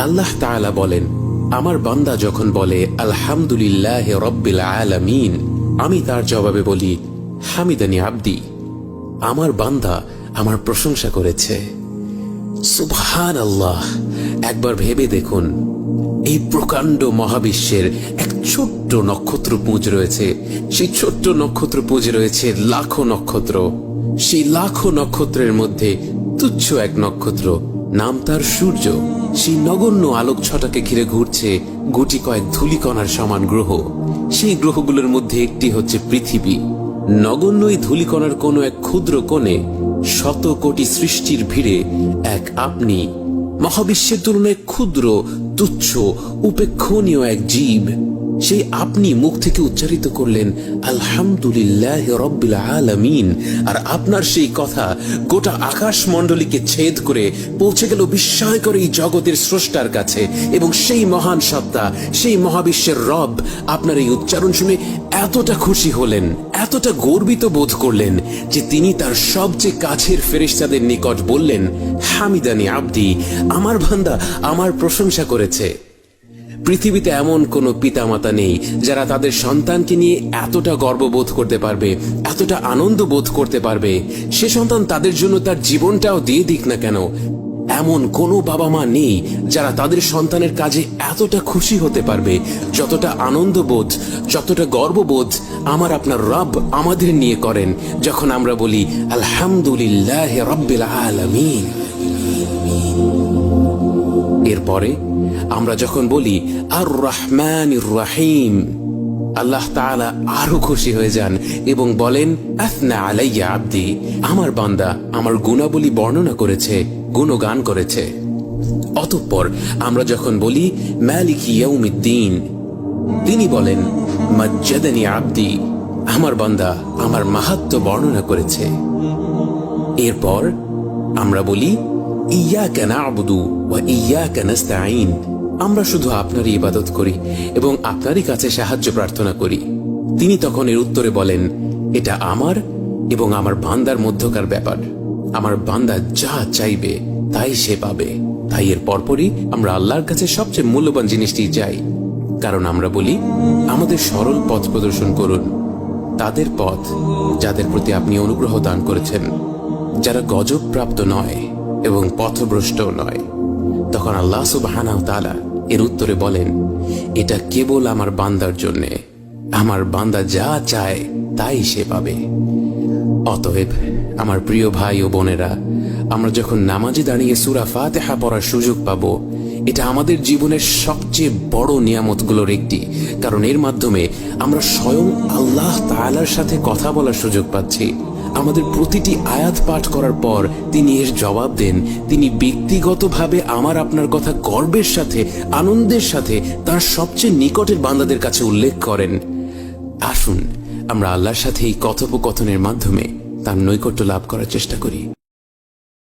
আল্লাহ তাআলা বলেন, আমার বান্দা যখন বলে আলহামদুলিল্লাহি রাব্বিল আলামিন, আমি তার জবাবে বলি হামিদানি আবদি, আমার বান্দা আমার প্রশংসা করেছে। সুবহানাল্লাহ। একবার ভেবে দেখুন, এই প্রকাণ্ড মহাবিশ্বের এক ছোট্ট নক্ষত্রপুঞ্জ রয়েছে। সেই ছোট্ট নক্ষত্রপুঞ্জে রয়েছে লাখো নক্ষত্র। সেই লাখো নক্ষত্রের মধ্যে তুচ্ছ এক নক্ষত্র, নাম তার সূর্য। সেই নগণ্য আলোক ছটাকে ঘিরে ঘুরছে গুটি কয়েক ধূলিকণার সমান গ্রহ। সেই গ্রহগুলোর মধ্যে একটি হচ্ছে পৃথিবী। নগণ্য এই ধূলিকণার কোনো এক ক্ষুদ্র কোণে শত কোটি সৃষ্টির ভিড়ে এক আপনি, মহাবিশ্বের তুলনায় ক্ষুদ্র, তুচ্ছ, উপেক্ষণীয় এক জীব। সেই আপনি মুখ থেকে উচ্চারিত করলেন আলহামদুলিল্লাহি রাব্বিল আলামিন, আর আপনার সেই কথা গোটা আকাশমণ্ডলীকে ছেদ করে পৌঁছে গেল বিস্ময়কর এই জগতের স্রষ্টার কাছে। এবং সেই মহান সত্তা, সেই মহাবিশ্বের রব আপনার এই উচ্চারণ শুনে এতটা খুশি হলেন, এতটা গর্বিত বোধ করলেন যে তিনি তার সবচেয়ে কাছের ফেরেশতাদের নিকট বললেন, হামিদানি আবদি, আমার বান্দা আমার প্রশংসা করেছে। পৃথিবীতে এমন কোন পিতামাতা নেই যারা তাদের সন্তানকে নিয়ে এতটা গর্ববোধ করতে পারবে, এতটা আনন্দ বোধ করতে পারবে। সে সন্তান তাদের জন্য তার জীবনটাও দিয়ে দিক না কেন, এমন কোনো বাবা মা নেই যারা তাদের সন্তানের কাজে এতটা খুশি হতে পারবে, যতটা আনন্দবোধ, যতটা গর্ববোধ আমার আপনার রব আমাদের নিয়ে করেন যখন আমরা বলি আলহামদুলিল্লাহি রাব্বিল আলামিন। এরপরে আমরা যখন বলি আর রহমানির রহিম, আল্লাহ তাআলা আরো খুশি হয়ে যান এবং বলেন আথনা আলাইয়া আবদি, আমার বান্দা আমার গুণাবলী বর্ণনা করেছে, গুণগান করেছে। অতঃপর আমরা যখন বলি মালিকি ইয়াউমিদ্দিন, তিনি বলেন মাজ্জাদানি আবদি, আমার বান্দা আমার মাহাত্ম্য বর্ণনা করেছে। এরপর আমরা বলি ইয়াকা না'বুদু ওয়া ইয়াকা নাস্তাঈন, আমরা শুধু আপনারই ইবাদত করি এবং আপনারই কাছে সাহায্য প্রার্থনা করি। তিনি তখন এর উত্তরে বলেন, এটা আমার এবং আমার বান্দার মধ্যকার ব্যাপার। আমার বান্দা যা চাইবে তাই সে পাবে। তাই এর পরপরই আমরা আল্লাহর কাছে সবচেয়ে মূল্যবান জিনিসটি চাই, কারণ আমরা বলি আমাদের সরল পথ প্রদর্শন করুন, তাদের পথ যাদের প্রতি আপনি অনুগ্রহ দান করেছেন, যারা গজব প্রাপ্ত নয় এবং পথভ্রষ্টও নয়। তখন আল্লাহ সুবহানাহু ওয়া তাআলা এর উত্তরে বলেন, এটা কেবল আমার বান্দার জন্যে, আমার বান্দা যা চায় তাই সে পাবে। অতএব আমার প্রিয় ভাই ও বোনেরা, আমরা যখন নামাজে দাঁড়িয়ে সূরা ফাতিহা পড়ার সুযোগ পাবো, এটা আমাদের জীবনের সবচেয়ে বড় নিয়ামতগুলোর একটি, কারণ এর মাধ্যমে আমরা স্বয়ং আল্লাহ তাআলার সাথে কথা বলার সুযোগ পাচ্ছি। আমাদের প্রতিটি আয়াত পাঠ করার পর তিনি এর জবাব দেন। তিনি ব্যক্তিগতভাবে আমার আপনার কথা গর্বের সাথে, আনন্দের সাথে তার সবচেয়ে নিকটের বান্দাদের কাছে উল্লেখ করেন। আসুন আমরা আল্লাহর সাথে এই কথোপকথনের মাধ্যমে তার নৈকট্য লাভ করার চেষ্টা করি।